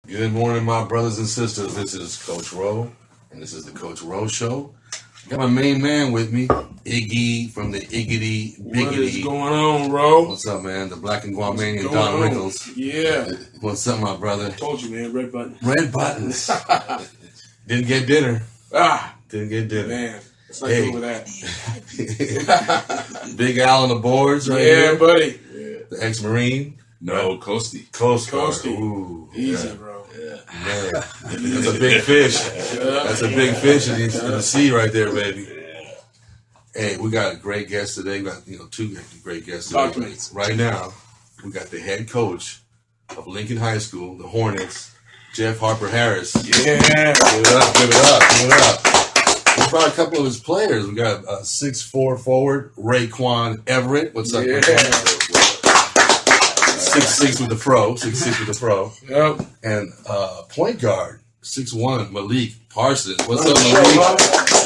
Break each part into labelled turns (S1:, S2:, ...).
S1: Good morning, my brothers and sisters. This is Coach Rowe, and this is the Coach Rowe Show. Got my main man with me, Iggy from the Iggity Biggity.
S2: What is going on, Rowe?
S1: What's up, man? The Black and Guamanian Don Rickles.
S2: Yeah.
S1: What's up, my brother?
S2: I told you, man. Red button.
S1: Red buttons. Didn't get dinner. Didn't get dinner.
S2: Man, let's not go with that.
S1: Big Al on the boards, right?
S2: Yeah,
S1: here.
S2: buddy.
S1: Yeah. The ex-Marine.
S3: No, Coastie.
S1: Coastie. Ooh,
S2: easy, bro.
S1: Yeah. Man, that's a big fish. That's a big fish in the sea right there, baby. Hey, we got a great guest today. We got two great guests today. Right now, we got the head coach of Lincoln High School, the Hornets, Jeff Harper-Harris.
S2: Yeah.
S1: Give it up, give it up, give it up. We brought a couple of his players. We got 6'4" forward, Raquan Everett. What's up, Raquan? 6'6" with the pro. 6'6" with the pro.
S2: Yep.
S1: And point guard, 6'1", Malik Parsons. What's up, Malik?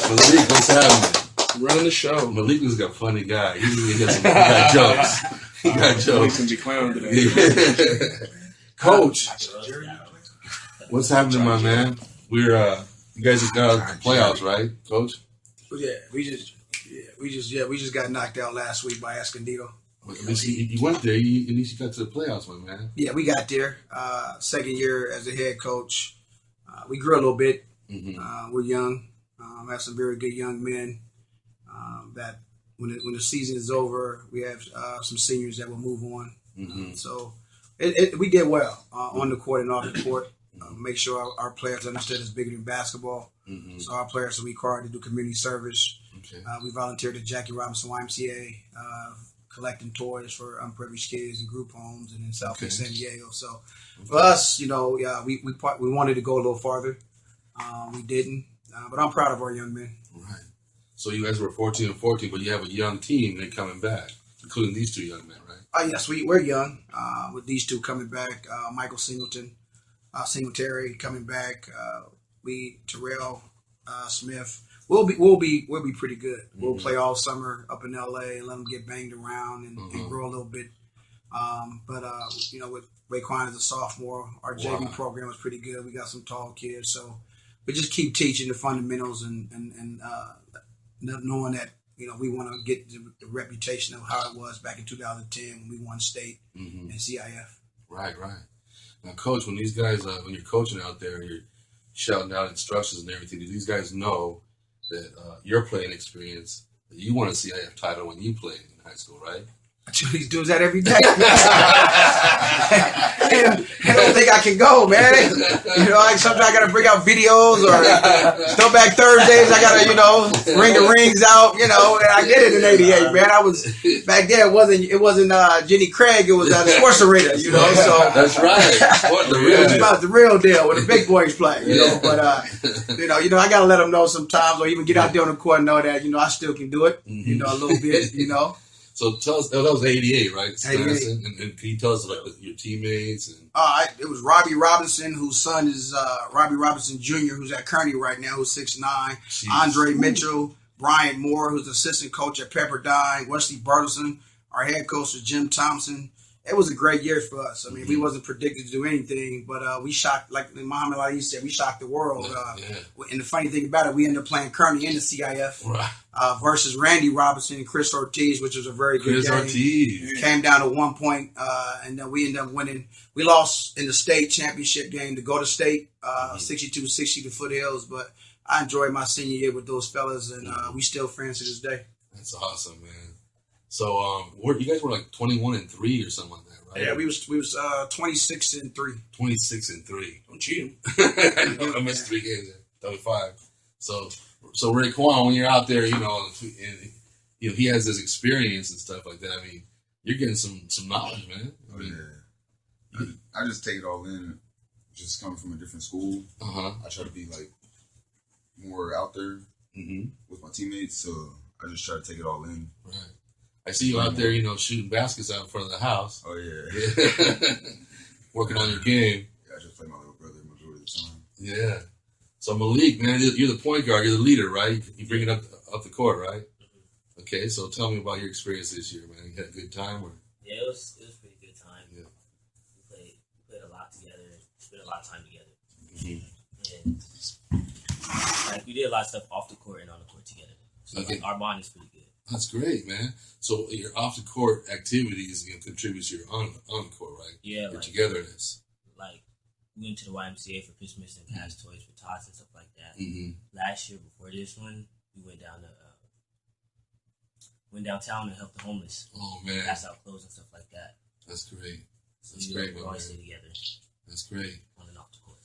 S1: Malik, what's happening?
S2: Running the show.
S1: Malik is a funny guy. He got jokes. He got jokes.
S2: Malik's clown today.
S1: Coach, what's happening, my man? We're you guys just got out of the playoffs, right, Coach?
S4: Yeah, we just got knocked out last week by Escondido.
S1: At least you went there. At least you got to the playoffs, my man.
S4: Yeah, we got there. Second year as a head coach. We grew a little bit.
S1: Mm-hmm.
S4: We're young. Have some very good young men. That when the season is over, we have some seniors that will move on.
S1: Mm-hmm.
S4: So we did well on the court and off the court. Make sure our players understood it's bigger than basketball.
S1: Mm-hmm.
S4: So our players are required to do community service.
S1: Okay.
S4: We volunteered at Jackie Robinson YMCA, collecting toys for unprivileged kids in group homes and in Southeast San Diego. So for us, we wanted to go a little farther. We didn't, but I'm proud of our young men.
S1: Right. So you guys were 14-14, but you have a young team and coming back, including these two young men, right?
S4: Yes, we're young with these two coming back. Michael Singletary coming back. Terrell Smith. We'll be pretty good.
S1: Mm-hmm.
S4: We'll play all summer up in LA and let them get banged around and grow a little bit. But with Raquan as a sophomore, our JV program was pretty good. We got some tall kids, so we just keep teaching the fundamentals and knowing that we want to get the reputation of how it was back in 2010 when we won state and CIF.
S1: Right. Now, Coach, when these guys, when you're coaching out there and you're shouting out instructions and everything, do these guys know that your playing experience, that you want a CIF title when you played in high school, right?
S4: These dudes that every day. I don't think I can go, man. Sometimes I got to bring out videos or Throwback Thursdays. I got to, ring the rings out, and I did it in '88, man. I was back then. It wasn't Jenny Craig. It was the Sports Arena, So
S1: that's right.
S4: The real deal when the big boys play, But I got to let them know sometimes, or even get out there on the court and know that I still can do it, a little bit,
S1: So tell us, that was '88, right?
S4: 88.
S1: And can you tell us your teammates? And
S4: it was Robbie Robinson, whose son is Robbie Robinson Jr., who's at Kearney right now, who's 6'9".
S1: Jeez.
S4: Andre Mitchell, Bryant Moore, who's assistant coach at Pepperdine, Wesley Burleson, our head coach was Jim Thompson. It was a great year for us. I mean, we wasn't predicted to do anything, but we shocked, like Muhammad Ali said, we shocked the world. And the funny thing about it, we ended up playing Kearney in the CIF versus Randy Robinson and Chris Ortiz, which was a very good game.
S1: Ortiz
S4: came down to 1 point, and then we ended up winning. We lost in the state championship game to go to state, 62-60 to Foothills, but I enjoyed my senior year with those fellas, and we still friends to this day.
S1: That's awesome, man. So, you guys were like 21-3 or something like that, right?
S4: Yeah, we was 26-3.
S1: 26-3.
S2: Don't cheat him.
S1: I missed 3 games. That was 5. So Raquan, when you're out there, he has this experience and stuff like that. I mean, you're getting some knowledge, man.
S3: I just take it all in. Just coming from a different school, I try to be like more out there with my teammates. So I just try to take it all in.
S1: Right. I see you out there, shooting baskets out in front of the house.
S3: Oh, yeah.
S1: Working on your game.
S3: Yeah, I just play my little brother majority of the time.
S1: Yeah. So, Malik, man, you're the point guard. You're the leader, right? You bring it up the court, right? Okay, so tell me about your experience this year, man. You had a good time? Or?
S5: Yeah, it was a pretty good time.
S1: Yeah.
S5: We played a lot together. Spent a lot of time together. And like we did a lot of stuff off the court and on the court together. So like, our bond is pretty good.
S1: That's great, man. So your off the court activities contribute to your on the court, right?
S5: Yeah,
S1: your
S5: like,
S1: togetherness.
S5: Like we went to the YMCA for Christmas and passed toys for tots and stuff like that.
S1: Mm-hmm.
S5: Last year, before this one, we went downtown and helped the homeless.
S1: Oh man,
S5: pass out clothes and stuff like that.
S1: That's great.
S5: So
S1: That's great,
S5: we
S1: man.
S5: always stay together.
S1: That's great.
S5: On and off the court.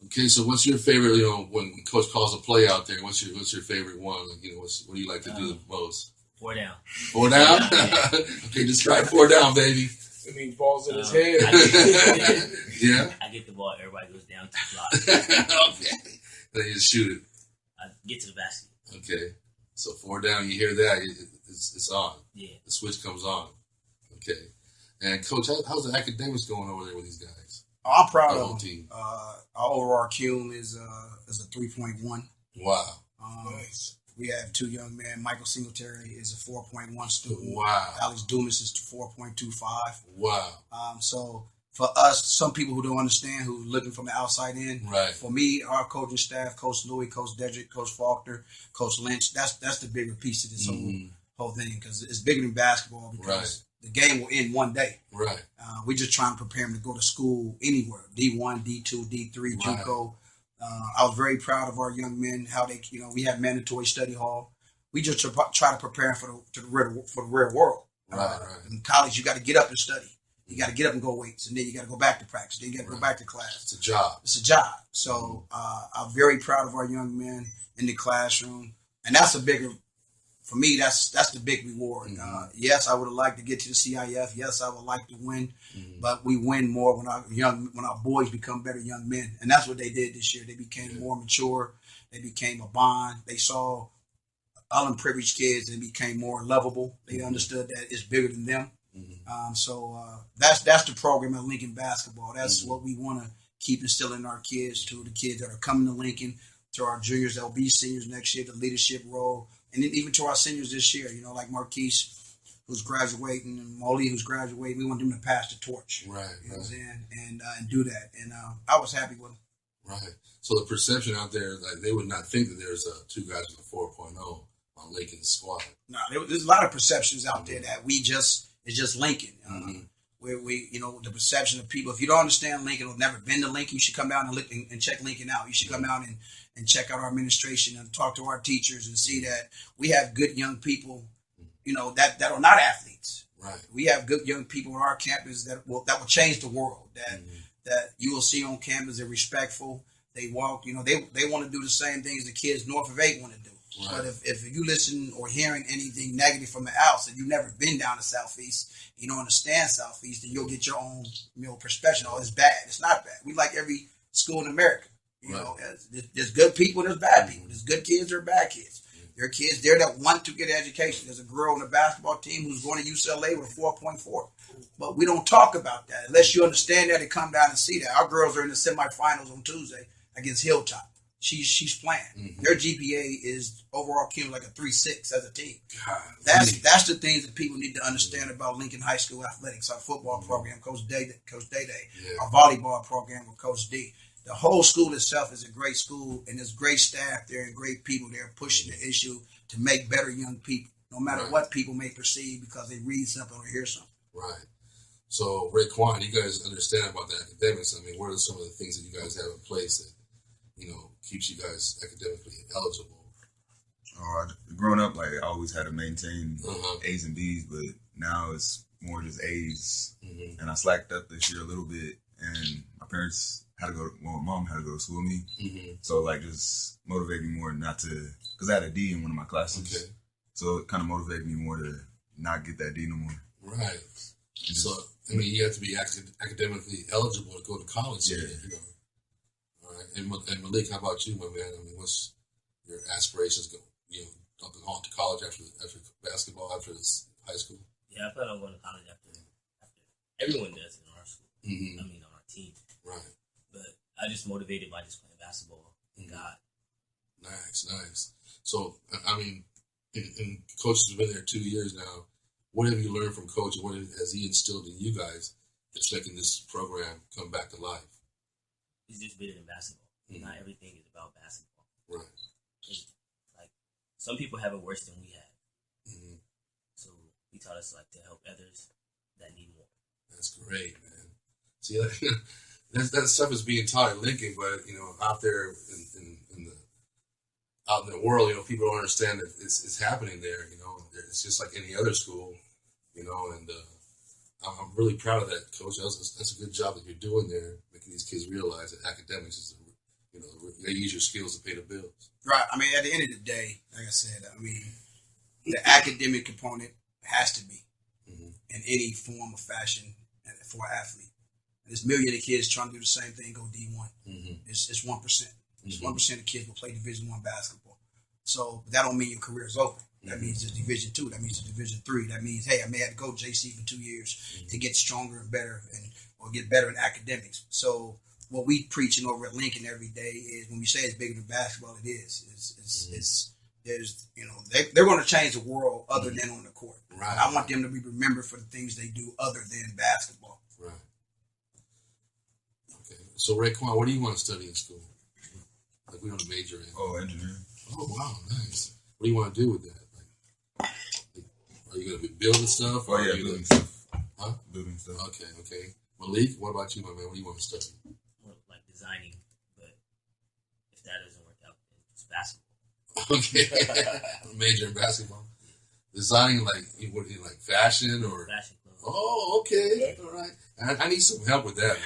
S1: Okay, so what's your favorite? When coach calls a play out there, what's your favorite one? Like, what do you like to do the most?
S5: 4 down.
S1: 4 down? Okay, just try 4 down, baby.
S2: It means balls in his head.
S1: Yeah?
S5: I get the ball, everybody goes down to the block.
S1: Okay. Then you just shoot it.
S5: I get to the basket.
S1: Okay. So 4 down, you hear that, it's on.
S5: Yeah.
S1: The switch comes on. Okay. And Coach, how's the academics going over there with these guys?
S4: I'm proud of them.
S1: Team.
S4: Our overall cum is a 3.1.
S1: Wow.
S2: Nice.
S4: We have 2 young men. Michael Singletary is a 4.1 student.
S1: Wow.
S4: Alex Dumas is 4.25.
S1: Wow.
S4: So for us, some people who don't understand, who looking from the outside in,
S1: right.
S4: For me, our coaching staff, Coach Louis, Coach Dedrick, Coach Faulkner, Coach Lynch, that's the bigger piece of this whole thing, because it's bigger than basketball, because the game will end one day.
S1: Right.
S4: We just trying to prepare them to go to school anywhere, D1, D2, D3, JUCO. I was very proud of our young men, how they, we have mandatory study hall. We just try to prepare for the real world.
S1: Right.
S4: In college, you got to get up and study. You got to get up and go weights, and then you got to go back to practice. Then you got to go back to class.
S1: It's a job.
S4: It's a job. So I'm very proud of our young men in the classroom, and that's for me, that's the big reward. Yes, I would have liked to get to the CIF. Yes, I would like to win, but we win more when our boys become better young men, and that's what they did this year. They became more mature. They became a bond. They saw unprivileged kids and became more lovable. They understood that it's bigger than them. So that's the program at Lincoln Basketball. That's what we want to keep instilling in our kids, to the kids that are coming to Lincoln, to our juniors that will be seniors next year, the leadership role. And then even to our seniors this year, like Marquise, who's graduating, and Molly, who's graduating, we want them to pass the torch.
S1: Right.
S4: You know what I'm saying? And do that. And I was happy with them.
S1: Right. So the perception out there, like, they would not think that there's 2 guys with a 4.0 on Lincoln's squad.
S4: No, there's a lot of perceptions out there that it's just Lincoln. Where the perception of people, if you don't understand Lincoln or have never been to Lincoln, you should come down and check Lincoln out. You should come out and check out our administration and talk to our teachers and see that we have good young people, that are not athletes.
S1: Right.
S4: We have good young people on our campus that will change the world, that you will see on campus. They're respectful. They walk, they want to do the same things the kids north of 8 want to do. Right. But if you listen or hearing anything negative from the outside, you've never been down to Southeast, you don't understand Southeast, then you'll get your own perspective. Oh, it's bad. It's not bad. We like every school in America. There's good people, there's bad people. There's good kids, there are bad kids. There are kids there that want to get an education. There's a girl on the basketball team who's going to UCLA with a 4.4. But we don't talk about that unless you understand that and come down and see that. Our girls are in the semifinals on Tuesday against Hilltop. She's playing. Their GPA is overall cum like a 3.6 as a team. God, that's the things that people need to understand about Lincoln High School athletics. Our football program, Coach Day, our volleyball program with Coach D. The whole school itself is a great school, and there's great staff there and great people there pushing the issue to make better young people, no matter what people may perceive because they read something or hear something.
S1: Right. So, Raquan, you guys understand about the academics. I mean, what are some of the things that you guys have in place that, keeps you guys academically eligible?
S3: Growing up, I always had to maintain A's and B's, but now it's more just A's. And I slacked up this year a little bit, and my parents had to my mom had to go to school with me. So, just motivated me more not to, because I had a D in one of my classes. Okay. So it kind of motivated me more to not get that D no more. Right.
S1: So, you have to be academically eligible to go to college.
S3: Yeah.
S1: All right. And Malik, how about you, my man? What's your aspirations going on to college after basketball, after this high school?
S5: Yeah, I plan on going to college after everyone does in our school. On our team.
S1: Right.
S5: But I just motivated by just playing basketball and God.
S1: Nice. So, and Coach has been there 2 years now. What have you learned from Coach, and what has he instilled in you guys that's making this program come back to life?
S5: is just bigger than basketball. Not everything is about basketball.
S1: Right.
S5: It's like some people have it worse than we have. So he taught us like to help others that need more.
S1: That's great, man. See, that stuff is being taught at Lincoln, but out there out in the world, people don't understand that it's happening there. It's just like any other school, and I'm really proud of that, Coach. That's a good job that you're doing there, making these kids realize that academics is, they use your skills to pay the bills.
S4: Right. I mean, at the end of the day, like I said, the academic component has to be in any form or fashion for an athlete. There's millions of kids trying to do the same thing, go D1. It's 1%. It's 1% of kids will play Division I basketball. So that don't mean your career is over. That means it's Division II. That means it's Division III. That means, hey, I may have to go JC for 2 years to get stronger and better or get better in academics. So what we preaching over at Lincoln every day is when we say it's bigger than basketball, it is. They're going to change the world other than on the court.
S1: Right.
S4: I want them to be remembered for the things they do other than basketball.
S1: Right. Okay. So Raquan, what do you want to study in school? Like we don't major in.
S3: Oh, engineering.
S1: Oh wow, nice. What do you want to do with that? Like, are you going to be building stuff?
S3: Oh, yeah, building stuff.
S1: Huh?
S3: Building stuff.
S1: Okay. Malik, what about you, my man? What do you want to study?
S5: Well, like designing, but if that doesn't work out, then it's basketball.
S1: Okay. Major in basketball. Designing like fashion or
S5: Fashion clothes.
S1: Oh, okay. All right. I need some help with that.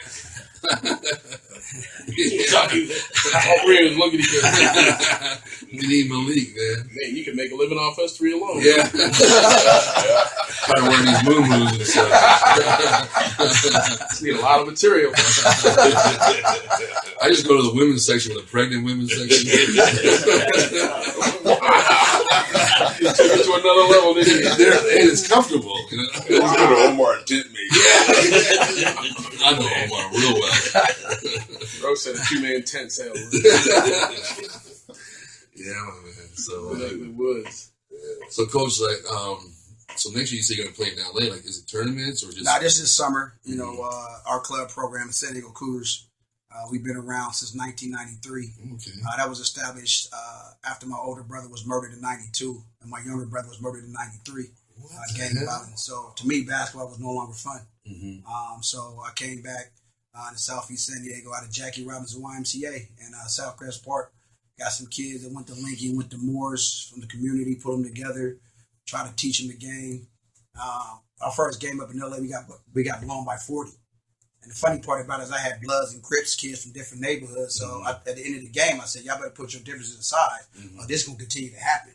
S2: All three of us look at each other.
S1: We need Malik, man.
S2: Man, you can make a living off us three alone.
S1: Yeah. Trying to wear these moo-moos and stuff.
S2: Just need a lot of material.
S1: I just go to the women's section, the pregnant women's section.
S2: You took it to another level, didn't you?
S1: And it's comfortable.
S3: Let's go to Omar Tent Mate.
S1: I know Omar real well.
S2: Bro said a 2-man tent sale.
S1: Yeah, man. So,
S2: It was.
S1: so Coach, so next year you say you're gonna play in LA. Like, is it tournaments or just?
S4: Nah, this is summer. Our club program, San Diego Cougars. We've been around since 1993.
S1: Okay.
S4: That was established after my older brother was murdered in 92 and my younger brother was murdered in 93. Gang violence. So to me, basketball was no longer fun. So I came back to Southeast San Diego out of Jackie Robinson YMCA in Southcrest Park. Got some kids that went to Lincoln, went to Moores from the community, put them together, try to teach them the game. Our first game up in LA, we got blown by 40. And the funny part about it is I had Bloods and Crips kids from different neighborhoods. So at the end of the game, I said, y'all better put your differences aside. This is going to continue to happen.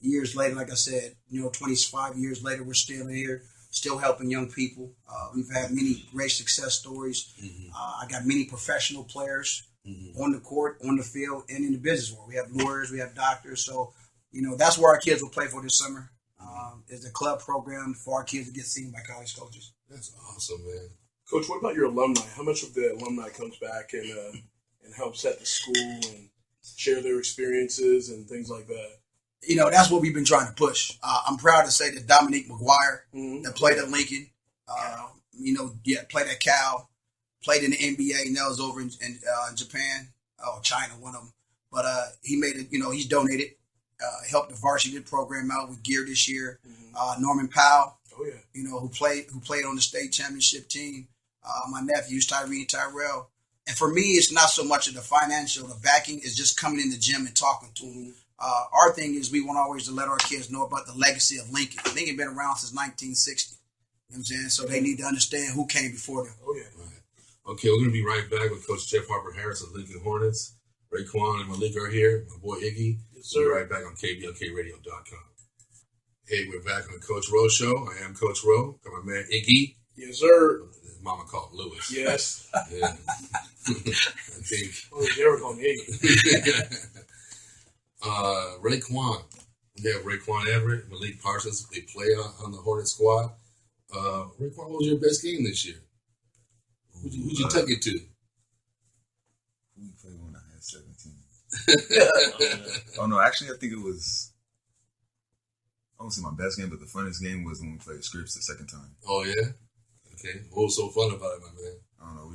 S4: Years later, like I said, 25 years later, we're still here, still helping young people. We've had many great success stories. I got many professional players on the court, on the field, and in the business world. We have lawyers, we have doctors. So, that's where our kids will play for this summer. Is a club program for our kids to get seen by college coaches.
S1: That's awesome, man.
S2: Coach, what about your alumni? How much of the alumni comes back and helps at the school and share their experiences and things like that?
S4: That's what we've been trying to push. I'm proud to say that Dominique McGuire, that played at Lincoln, played at Cal, played in the NBA, now is over in Japan, China, one of them. But he made it, he's donated, helped the varsity program out with gear this year. Norman Powell, who played on the state championship team. My nephews, Tyrell. And for me, it's not so much of the financial, the backing is just coming in the gym and talking to them. Our thing is we want always to let our kids know about the legacy of Lincoln. Lincoln been around since 1960. You know what I'm saying? So they need to understand who came before them.
S1: Oh, yeah. Right. Okay, we're going to be right back with Coach Jeff Harper-Harris of Lincoln Hornets. Raquan and Malik are here. My boy Iggy.
S2: Yes, sir.
S1: We'll be right back on KBLKradio.com. Hey, we're back on the Coach Rowe Show. I am Coach Rowe. Got my man Iggy.
S2: Yes, sir.
S1: His mama called Lewis.
S2: Yes.
S1: Yeah. I think.
S2: Oh, you ever call me Iggy?
S1: Raquan. We have Raquan Everett, Malik Parsons. They play on the Hornet squad. Raquan, what was your best game this year? Who'd you tuck it to?
S3: We played when I had 17. Oh, no, actually, I think it was, I won't say my best game, but the funnest game was when we played Scripps the second time.
S1: Oh, yeah? Okay. What was so fun about it, my man?
S3: I don't know,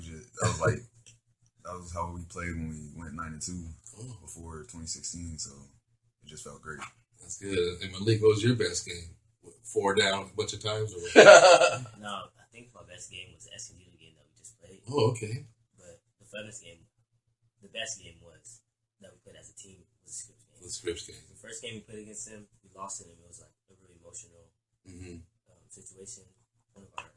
S3: That was how we played when we went 9-2 before 2016. So it just felt great.
S1: That's good. And Malik, what was your best game? 4 down a bunch of times? Or
S5: No, I think my best game was the Escondido game that we just played.
S1: Oh, okay.
S5: But the funnest game, the best game was that we played as a team was the Scripps game.
S1: The Scripps game.
S5: The first game we played against them, we lost it, and it was like a really emotional situation. One of our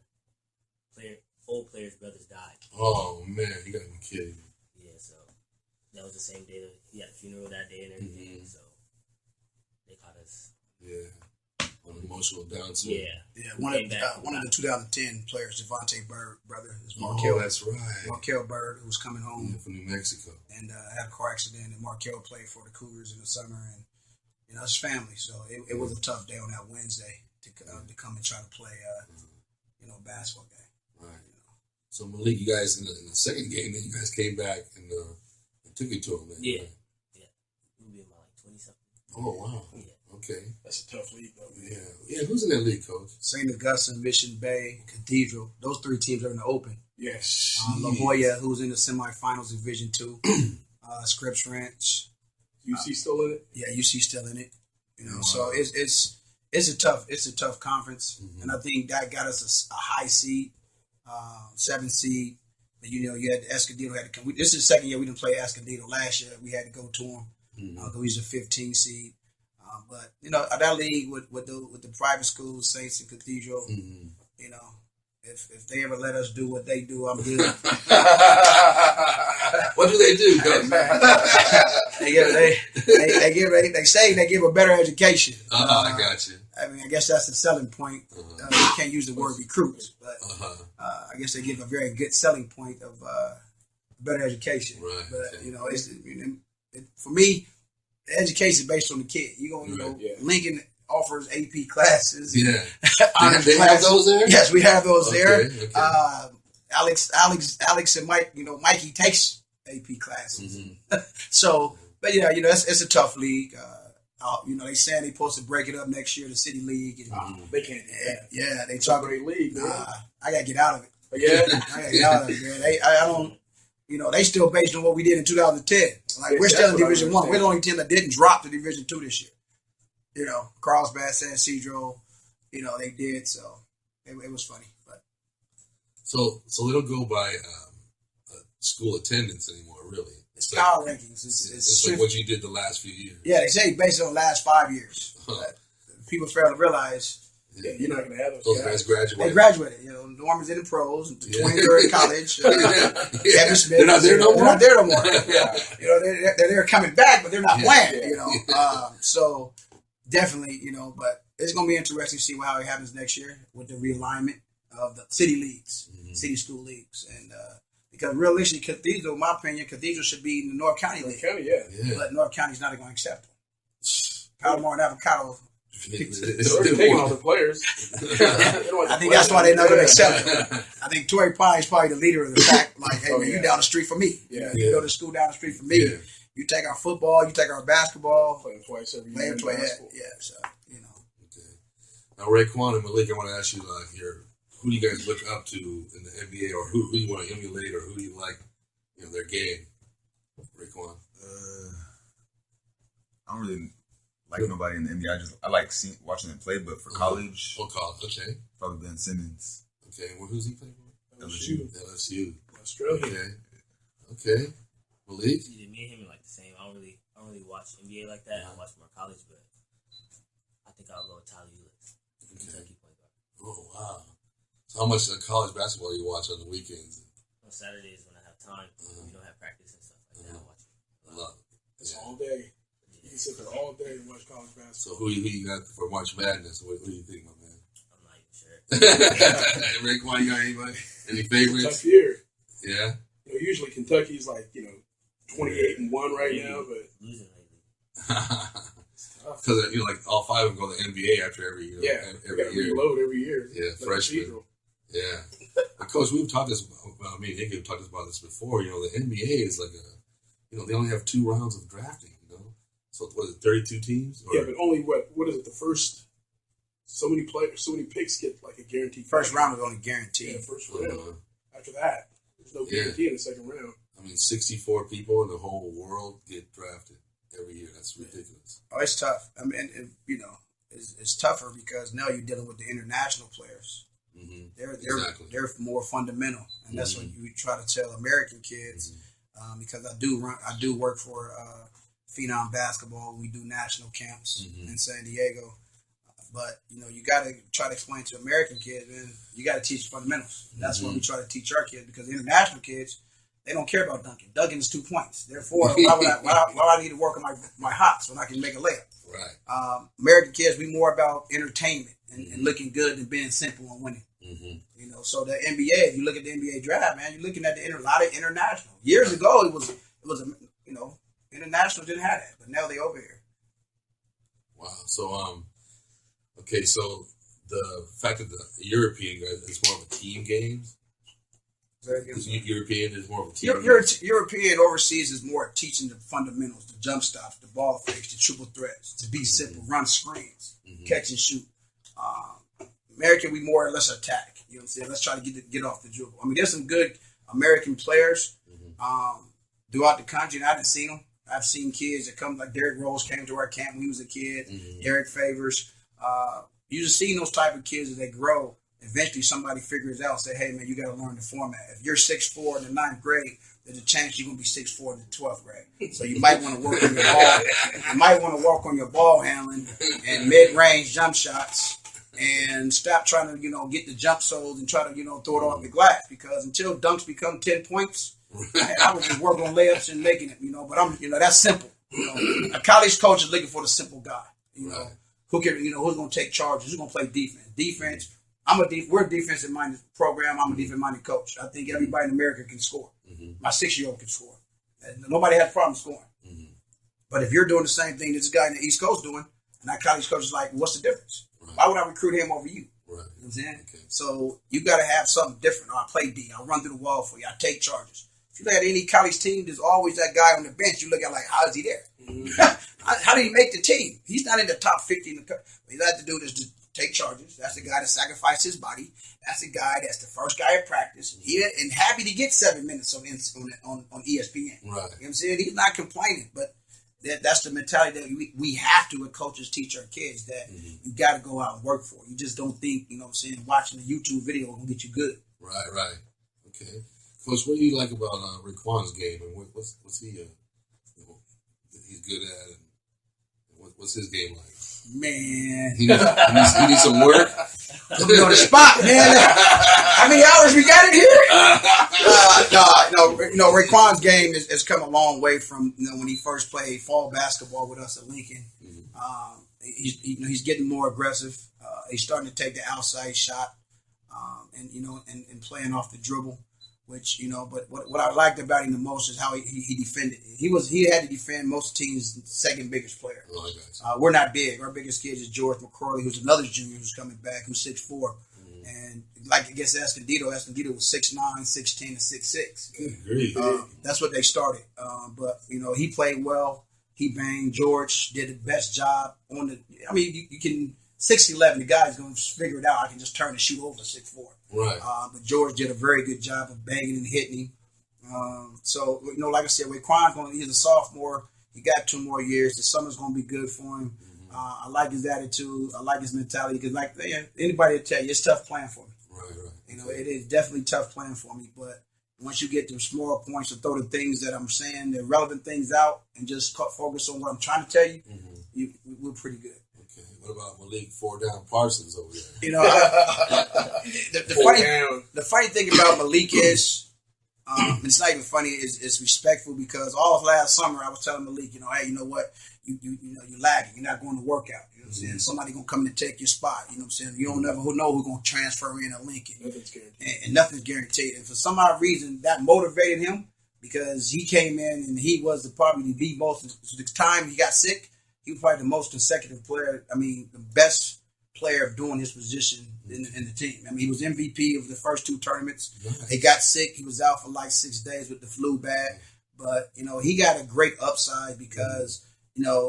S5: old players' brothers died.
S1: Oh, man, you gotta be kidding me.
S5: Yeah, so that was the same day that he had a funeral that day and everything. So they caught us.
S1: Yeah. On an emotional downswing.
S4: Yeah. One of the 2010 players, Devontae Bird brother, is Markel.
S1: Oh, that's right.
S4: Markel Bird, who was coming home
S1: from New Mexico,
S4: and had a car accident. And Markel played for the Cougars in the summer, and his family. So it was a tough day on that Wednesday to come and try to play, basketball game.
S1: Right. So Malik, you guys in the second game, then you guys came back and took it to him.
S5: Yeah. Right? Yeah. We were about like 20 something.
S1: Oh wow.
S5: Yeah.
S1: Okay.
S2: That's a tough league, though.
S1: Yeah. Who's in that league, Coach?
S4: St. Augustine, Mission Bay, Cathedral. Those 3 teams are in the open.
S2: Yes.
S4: La Jolla, who's in the semifinals, Division II. Scripps Ranch.
S2: UC still in it?
S4: Yeah, UC still in it. So it's a tough conference, and I think that got us a high seed, 7th seed. But you had Escondido had to come. This is the second year we didn't play Escondido. Last year we had to go to them because we was a 15 seed. But that league with the private schools, Saints and Cathedral, if they ever let us do what they do, I'm good.
S1: What do they do, Coach?
S4: they say they give a better education.
S1: I got you.
S4: I mean, I guess that's the selling point. You can't use the word recruits, but I guess they give a very good selling point of better education.
S1: Right.
S4: But for me, the education is based on the kid. Lincoln offers AP classes.
S1: Yeah. They have those there?
S4: Yes, we have those there.
S1: Okay.
S4: Alex and Mike, Mikey takes AP classes. So, but it's a tough league. They saying they supposed to break it up next year, the city league. And,
S2: they can't do that.
S4: Yeah, they talk
S2: great league.
S4: I gotta get out of it.
S2: Yeah,
S4: I gotta get out of it, man. I don't. They still based on what we did in 2010. Like we're still in Division One. We're the only team that didn't drop to Division Two this year. Carlsbad, San Ysidro, they did. So it was funny, but
S1: so they don't go by school attendance anymore, really.
S4: It's power rankings. It's
S1: like what you did the last few years.
S4: Yeah, they say based on the last 5 years. People fail to realize.
S2: Yeah, you're not going to have
S1: those guys graduated.
S4: They graduated. Norman's in the pros. Twain in college. Kevin Smith.
S1: They're not there no more.
S4: They're not there no more. They're coming back, but they're not playing. So definitely, but it's going to be interesting to see how it happens next year with the realignment of the city leagues, city school leagues, and because realistically, Cathedral, in my opinion, Cathedral should be in the North County League. But North County's not going to accept them. Palomar and Avocado.
S2: They're taking all the players.
S4: I think that's why they're not going to accept them. I think Torrey Pine is probably the leader of the pack. Like, hey, man, you down the street from me. You go to school down the street from me. You take our football, you take our basketball.
S2: Play them twice every year.
S4: So,
S1: Okay. Now, Raquan and Malik, I want to ask you, who do you guys look up to in the NBA, or who you want to emulate, or who do you like, their game? Raquan.
S3: I don't really like nobody in the NBA. I like watching them play, but for college,
S1: okay,
S3: probably Ben Simmons.
S1: Okay, well, who's he playing for?
S2: LSU.
S1: Australia. Okay. Malik.
S5: Yeah, me and him are like the same. I don't really watch NBA like that. I watch more college, but I think I'll go with Tyler Ulis, Kentucky point guard.
S1: Oh wow! So how much college basketball do you watch on the weekends?
S5: On Saturdays when I have time, we don't have practice and stuff like that. I watch it.
S1: Love it.
S2: It's all day. You can sit there all day and watch college basketball.
S1: So who you got for March Madness? What do you think, my man?
S5: I'm not even sure.
S1: Raquan, you got anybody? Any favorites?
S2: Tough year.
S1: Yeah.
S2: Usually Kentucky's 28-1 right now, but
S5: losing lately.
S1: Because all 5 of them go to the NBA after every year.
S2: Every year. Reload every year.
S1: Yeah, freshman. Yeah. But Coach, we've talked this. Me and Nick have talked about this before. The NBA is like they only have 2 rounds of drafting. So what is it, 32 teams?
S2: Yeah, but only what is it? The first so many players, so many picks get a guaranteed.
S4: First round is only guaranteed.
S2: Yeah, first round. After that, there's no guarantee in the second round.
S1: I mean, 64 people in the whole world get drafted every year. That's ridiculous.
S4: Oh, it's tough. I mean, it's tougher because now you're dealing with the international players.
S1: Mm-hmm.
S4: They're more fundamental, and that's what you try to tell American kids. Because I do work for Phenom Basketball. We do national camps in San Diego. But, you got to try to explain to American kids, man, you got to teach fundamentals. That's what we try to teach our kids, because international kids, they don't care about dunking. Dunking is 2 points. Therefore, why would I need to work on my hops when I can make a layup?
S1: Right.
S4: American kids, we more about entertainment and looking good and being simple and winning. So the NBA, if you look at the NBA draft, man, you're looking at a lot of international. Years ago, it was international didn't have that, but now they over here.
S1: Wow. So okay, so the fact that the European guys is more of a team game. European is more of a team.
S4: European overseas is more teaching the fundamentals, the jump stops, the ball fakes, the triple threats, to be simple, run screens, catch and shoot. American, we more or less attack. You know what I'm saying? Let's try to get off the dribble. I mean, there's some good American players throughout the country, and I haven't seen them. I've seen kids that come, like Derrick Rose came to our camp when he was a kid. Derek Favors. You just see those type of kids as they grow. Eventually, somebody figures out and say, hey, man, you got to learn the format. If you're 6'4" in the 9th grade, there's a chance you're going to be 6'4" in the 12th grade. So you might want to work on your ball. You might want to work on your ball handling and mid-range jump shots, and stop trying to, get the jump soles and try to, throw it off the glass, because until dunks become 10 points, I would just work on layups and making it, but that's simple. A college coach is looking for the simple guy, who can, who's going to take charges, who's going to play defense. We're a defensive-minded program. I'm a defensive-minded coach. I think everybody in America can score. My 6-year-old can score. Nobody has a problem scoring. But if you're doing the same thing this guy in the East Coast doing, and that college coach is like, what's the difference? Why would I recruit him over you?
S1: Right.
S4: You know what I'm saying? Okay. So you got to have something different. I play D. I'll run through the wall for you. I take charges. If you look at any college team, there's always that guy on the bench. You look at like, how is he there? How did he make the team? He's not in the top 50 in the country. What you have to do is just take charges. That's the guy that sacrificed his body. That's the guy that's the first guy at practice. And happy to get 7 minutes on ESPN.
S1: Right.
S4: You know what I'm saying? He's not complaining, but that's the mentality that we have to, as coaches, teach our kids, that you got to go out and work for it. You just don't think, watching a YouTube video will get you good.
S1: Right. Okay. Coach, what do you like about Raquan's game, and what's he he's good at, and what's his game like?
S4: Man,
S1: he needs some work.
S4: Put me on the spot, man. How many hours we got in here? No. Raquan's game has come a long way from when he first played fall basketball with us at Lincoln. He's getting more aggressive. He's starting to take the outside shot, and playing off the dribble. Which but what I liked about him the most is how he defended. He had to defend most teams' second biggest player. We're not big. Our biggest kid is George McCorley, who's another junior who's coming back, who's 6'4", and like against Escondido was 6'9", 6'10", and 6'6". That's what they started. But he played well. He banged. George did the best job on the. I mean, you can 6'11". The guy's going to figure it out. I can just turn and shoot over 6'4".
S1: Right.
S4: But George did a very good job of banging and hitting him. So, like I said, Raquan, he's a sophomore. He got 2 more years. The summer's going to be good for him. I like his attitude. I like his mentality. Because, anybody will tell you, it's tough playing for me.
S1: Right.
S4: It is definitely tough playing for me. But once you get to small points to throw the things that I'm saying, the relevant things out, and just focus on what I'm trying to tell you, we're pretty good.
S1: What about Malik Down Parsons over there?
S4: The funny thing about Malik is, it's not even funny. It's respectful, because all of last summer I was telling Malik, hey, you know what? You're lagging. You're not going to work out. You know what I'm saying? Somebody gonna come and take your spot. You know what I'm saying? You don't never know who's gonna transfer in at Lincoln.
S2: Nothing's guaranteed. And
S4: nothing's guaranteed. And for some odd reason, that motivated him, because he came in and he was probably the most. The time he got sick, he was probably the most consecutive player. I mean, the best player of doing his position in the team. I mean, he was MVP of the first 2 tournaments. Nice. He got sick. He was out for like 6 days with the flu bag. But, he got a great upside because,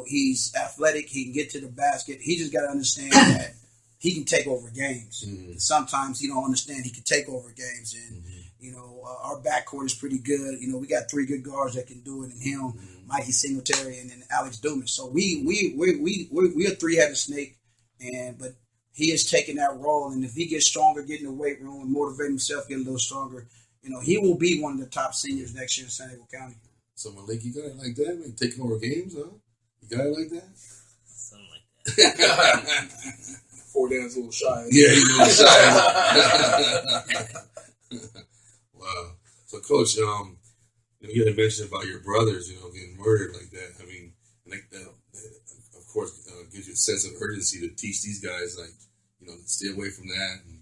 S4: he's athletic. He can get to the basket. He just got to understand that he can take over games. Sometimes he don't understand he can take over games. And, You know, our backcourt is pretty good. You know, we got 3 good guards that can do it, and him, Mikey Singletary, and then Alex Dumas. So we're a 3-headed snake, but he is taking that role. And if he gets stronger, get in the weight room and motivate himself, get a little stronger, you know, he will be one of the top seniors next year in San Diego County.
S1: So Malik, you got it like that, man? Taking over games, huh? You got it like that?
S5: Something like that.
S2: 4 Dan's a little shy.
S1: Yeah, he's a little shy. Wow. So, Coach, you had mentioned about your brothers, getting murdered like that. I mean, that, of course, gives you a sense of urgency to teach these guys, stay away from that. And,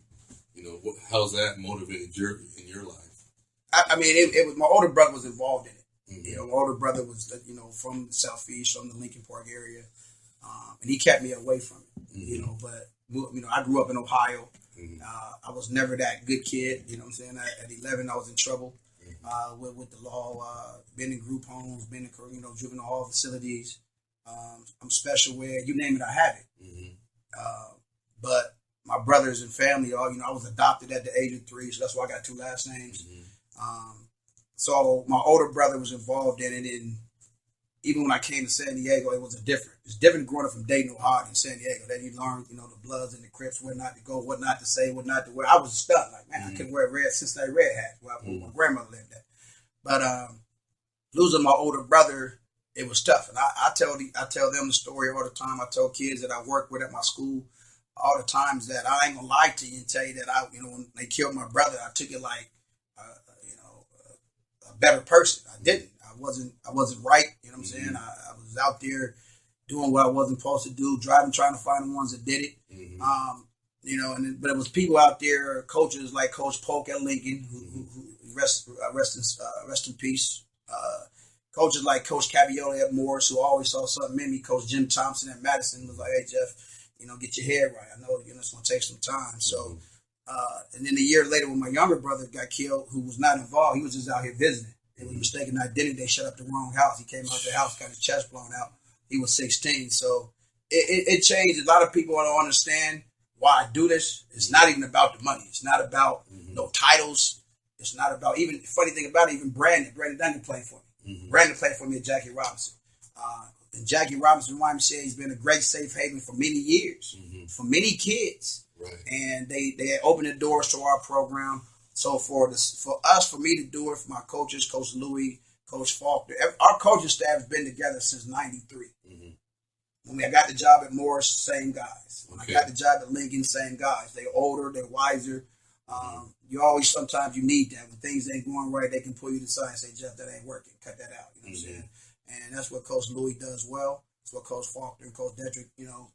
S1: how's that motivated in your life?
S4: I mean, it was my older brother was involved in it.
S1: Mm-hmm.
S4: You know, my older brother was, from the Southeast, from the Lincoln Park area, and he kept me away from it.
S1: Mm-hmm.
S4: But I grew up in Ohio.
S1: Mm-hmm.
S4: I was never that good kid. You know what I'm saying? At 11, I was in trouble with the law. Been in group homes, been in juvenile hall facilities. I'm special where you name it, I have it.
S1: Mm-hmm.
S4: But my brothers and family, I was adopted at the age of 3, so that's why I got 2 last names.
S1: Mm-hmm.
S4: So my older brother was involved in it, and even when I came to San Diego, it's different growing up from Dayton, Ohio, than San Diego. Then you learn, the Bloods and the Crips, where not to go, what not to say, what not to wear. I was stunned, like, man, I couldn't wear a Cincinnati red hat where my grandmother lived at. But losing my older brother, it was tough. And I tell them the story all the time. I tell kids that I work with at my school all the times that I ain't gonna lie to you and tell you that when they killed my brother, I took it like a better person. I didn't. I wasn't right. You know what I'm saying? I was out there doing what I wasn't supposed to do, driving, trying to find the ones that did it. Mm-hmm. But it was people out there, coaches like Coach Polk at Lincoln, who rest in peace. Coaches like Coach Cavioli at Morris, who always saw something in me. Coach Jim Thompson at Madison was like, "Hey Jeff, get your head right. I know it's going to take some time." So, and then a year later, when my younger brother got killed, who was not involved, he was just out here visiting. It was mistaken identity. They shut up the wrong house. He came out the house, got his chest blown out. He was 16. So it changed. A lot of people don't understand why I do this. It's not even about the money. It's not about no titles. It's not about even, funny thing about it, even Brandon Duncan played for me. Mm-hmm. Brandon played for me at Jackie Robinson. And Jackie Robinson YMCA has been a great safe haven for many years, for many kids. Right. And they opened the doors to our program. So for me to do it, for my coaches, Coach Louis, Coach Faulkner, our coaching staff has been together since '93. Mm-hmm. When I got the job at Morris, same guys. When I got the job at Lincoln, same guys. They're older, they're wiser. Sometimes you need that. When things ain't going right, they can pull you to the side and say, Jeff, that ain't working. Cut that out. You know what I'm saying? And that's what Coach Louis does well. That's what Coach Faulkner and Coach Dedrick,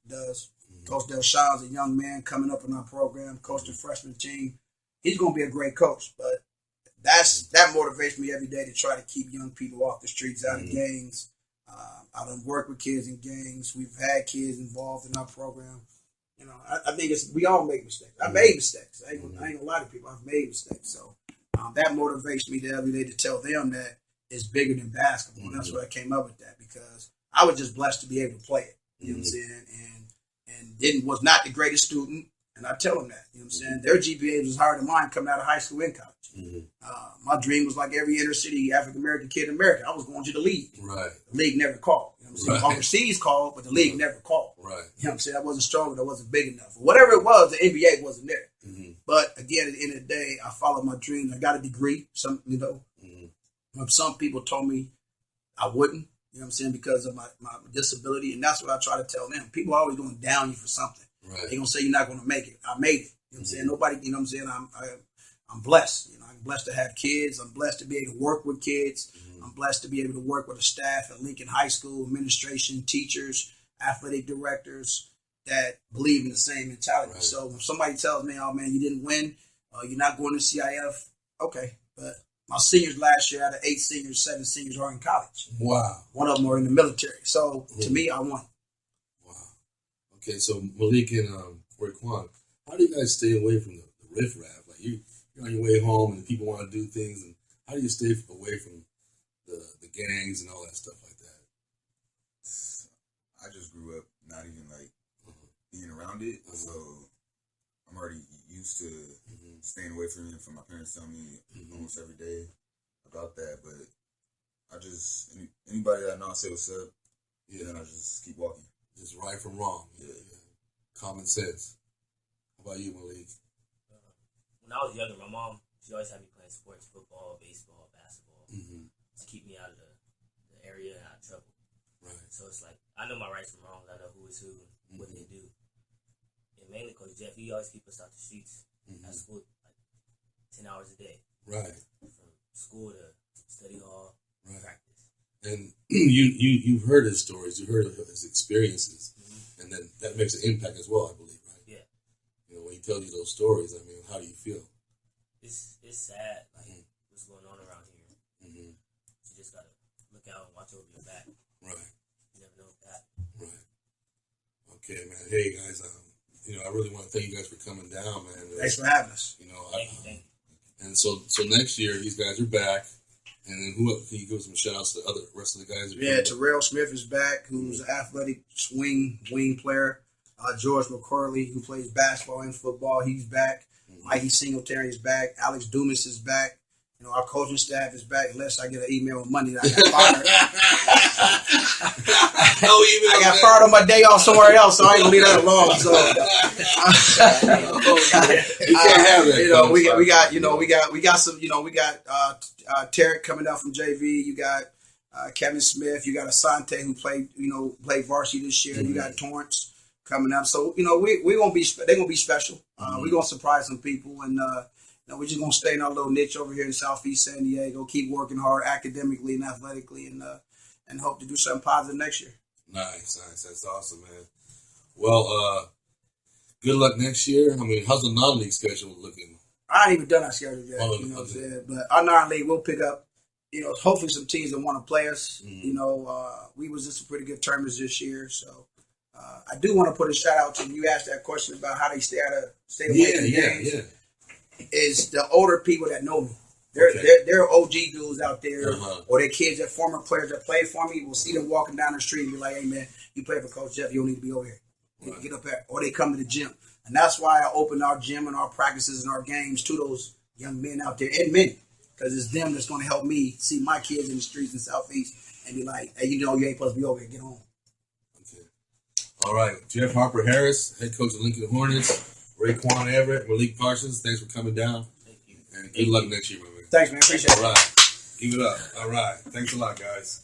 S4: does. Mm-hmm. Coach Delshawn's a young man coming up in our program, coach the freshman team. He's going to be a great coach, but that motivates me every day to try to keep young people off the streets, out of gangs. I done work with kids in gangs. We've had kids involved in our program. I think we all make mistakes. I made mistakes. I ain't gonna lie to people. I've made mistakes. So that motivates me every day to tell them that it's bigger than basketball. And that's why I came up with that, because I was just blessed to be able to play it. You know what I'm saying? And was not the greatest student. And I tell them that, you know what I'm saying? Their GPA was higher than mine coming out of high school and college. My dream was like every inner city African-American kid in America. I was going to the league. Right. The league never called. You know what I'm saying? Right. Overseas called, but the league never called. Right. You know what I'm saying? I wasn't strong, I wasn't big enough. Whatever it was, the NBA wasn't there. Mm-hmm. But again, at the end of the day, I followed my dreams. I got a degree. Some people told me I wouldn't, you know what I'm saying, because of my disability. And that's what I try to tell them. People are always going to down you for something. Right. They're going to say you're not going to make it. I made it. You know what I'm saying? Nobody, you know what I'm saying? I'm blessed. I'm blessed to have kids. I'm blessed to be able to work with kids. I'm blessed to be able to work with a staff at Lincoln High School, administration, teachers, athletic directors that believe in the same mentality. Right. So when somebody tells me, oh man, you didn't win, you're not going to CIF, okay. But my seniors last year, out of 8 seniors, 7 seniors are in college. Wow. One of them are in the military. So to me, I won.
S1: Wow. Okay, so Malik and Raquan, how do you guys stay away from the riffraff? Like you're on your way home and people want to do things, and how do you stay away from the gangs and all that stuff like that?
S3: I just grew up not even like being around it, so I'm already used to staying away from it. From my parents telling me almost every day about that, but I just anybody that I know, I say what's up. Yeah, and I just keep walking.
S1: Just right from wrong. Yeah. Common sense. How about you, Malik?
S5: When I was younger, my mom, she always had me playing sports, football, baseball, basketball, to keep me out of the area and out of trouble.
S1: Right.
S5: So it's like, I know my rights from wrongs. I know who is who and what they do. And mainly Coach Jeff, he always keep us out the streets at school, like 10 hours a day.
S1: Right.
S5: From school to study hall, practice.
S1: And you've heard his stories, you've heard his experiences, and then that makes an impact as well, I believe, right?
S5: Yeah.
S1: You know, when he tells you those stories, I mean, how do you feel?
S5: It's sad, like what's going on around here. You just gotta look out and watch over your back.
S1: Right.
S5: You never know that.
S1: Right. Okay, man. Hey guys, you know, I really want to thank you guys for coming down, man.
S4: Thanks for having us.
S1: You know,
S5: Thank you.
S1: And so next year these guys are back. And then who else? Can you give some shout outs to the rest of the guys?
S4: Yeah, Terrell Smith is back, who's an athletic wing player. George McCorley, who plays basketball and football, he's back. Mikey Singletary is back. Alex Dumas is back. You know, our coaching staff is back. Unless I get an email on Monday that I got fired. I got fired on my day off somewhere else, so I ain't gonna leave that alone. So
S1: you can't have that.
S4: You know, we got some. You know, we got Tarek coming out from JV. You got Kevin Smith. You got Asante who played varsity this year. You got Torrance coming up. So you know, they're gonna be special. We're gonna surprise some people, and we're just gonna stay in our little niche over here in Southeast San Diego. Keep working hard academically and athletically, and hope to do something positive next year.
S1: Nice. That's awesome, man. Well, good luck next year. I mean, how's the non-league schedule looking?
S4: I ain't even done our schedule yet. You know what I'm saying? But our non-league will pick up. You know, hopefully some teams that want to play us. You know, we was in some pretty good tournaments this year, so. I do want to put a shout out to you. Asked that question about how they stay away from games. Is the older people that know me. They're OG dudes out there, or they're kids that former players that played for me. We'll see them walking down the street and be like, "Hey man, you play for Coach Jeff. You don't need to be over here. Get up here." Or they come to the gym, and that's why I open our gym and our practices and our games to those young men out there and men, because it's them that's going to help me see my kids in the streets in Southeast and be like, "Hey, you know you ain't supposed to be over here. Get home."
S1: All right, Jeff Harper-Harris, head coach of Lincoln Hornets, Raquan Everett, Malik Parsons, thanks for coming down.
S5: Thank you.
S1: And good luck next year, my man.
S4: Thanks, man. Appreciate it.
S1: All right. Give it up. All right. Thanks a lot, guys.